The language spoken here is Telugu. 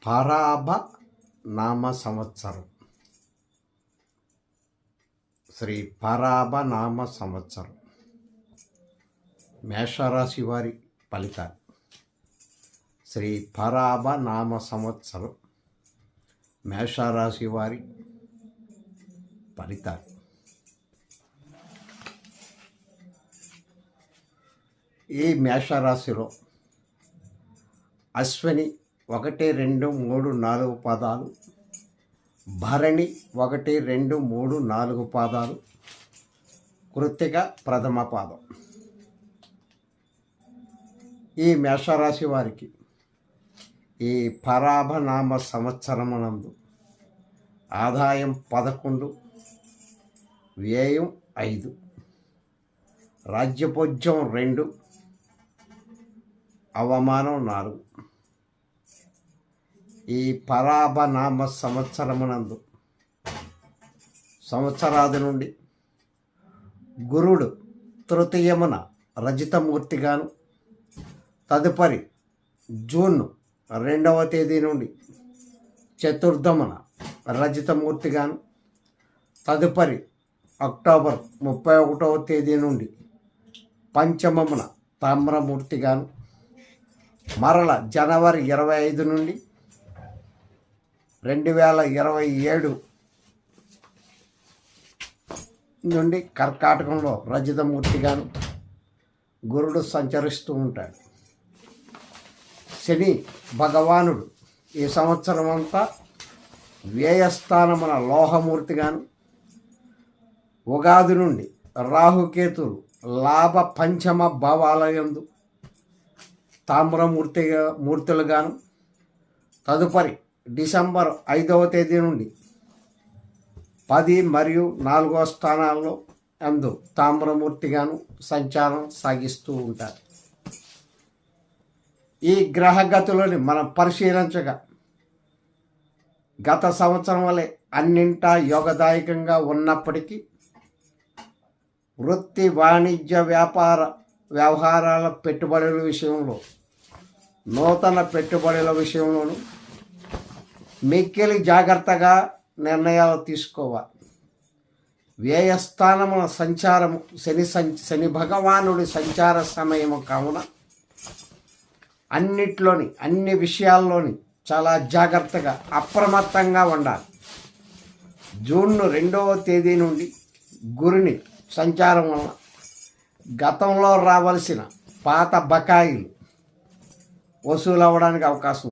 పరాభ నామ సంవత్సరం. శ్రీ పరాభ నామ సంవత్సరం. మేషరాశి వారి ఫలితాలు. శ్రీ పరాభ నామ సంవత్సరం మేషరాశి వారి ఫలితాలు. ఈ మేషరాశిలో అశ్విని 1, 2, 3, 4 పాదాలు, భరణి 1, 2, 3, 4 పాదాలు, కృత్తిక ప్రథమ పాదం. ఈ మేషరాశి వారికి ఈ పరాభనామ సంవత్సరమునందు ఆదాయం 11, వ్యయం 5, రాజ్యపూజ్యం 2, అవమానం 4. ఈ పరాభనామ సంవత్సరమునందు సంవత్సరాది నుండి గురుడు తృతీయమున రజితమూర్తిగాను, తదుపరి జూన్ 2వ తేదీ నుండి చతుర్థమున రజితమూర్తిగాను, తదుపరి అక్టోబర్ 31వ తేదీ నుండి పంచమమున తామ్రమూర్తిగాను, మరల జనవరి 25 నుండి 2027 నుండి కర్కాటకంలో రజితమూర్తిగాను గురుడు సంచరిస్తూ ఉంటాడు. శని భగవానుడు ఈ సంవత్సరం అంతా వ్యయస్థానమున లోహమూర్తిగాను, ఉగాది నుండి రాహుకేతులు లాభ పంచమ భావాలయందు మూర్తులుగాను, తదుపరి డిసెంబర్ 5వ తేదీ నుండి 10 మరియు 4వ స్థానాల్లో అందు తామ్రమూర్తిగాను సంచారం సాగిస్తూ ఉంటారు. ఈ గ్రహగతులని మనం పరిశీలించగా గత సంవత్సరం వలె అన్నింటా యోగదాయకంగా ఉన్నప్పటికీ వృత్తి, వాణిజ్య, వ్యవహారాల పెట్టుబడుల విషయంలో, నూతన పెట్టుబడుల విషయంలోనూ మిక్కిలి జాగ్రత్తగా నిర్ణయాలు తీసుకోవాలి. వ్యయస్థానమున సంచారము శని భగవానుడి సంచార సమయము కావున అన్ని విషయాల్లోని చాలా జాగ్రత్తగా అప్రమత్తంగా ఉండాలి. జూన్ 2వ తేదీ నుండి గురుని సంచారం వలన గతంలో రావలసిన పాత బకాయిలు వసూలు అవ్వడానికి అవకాశం.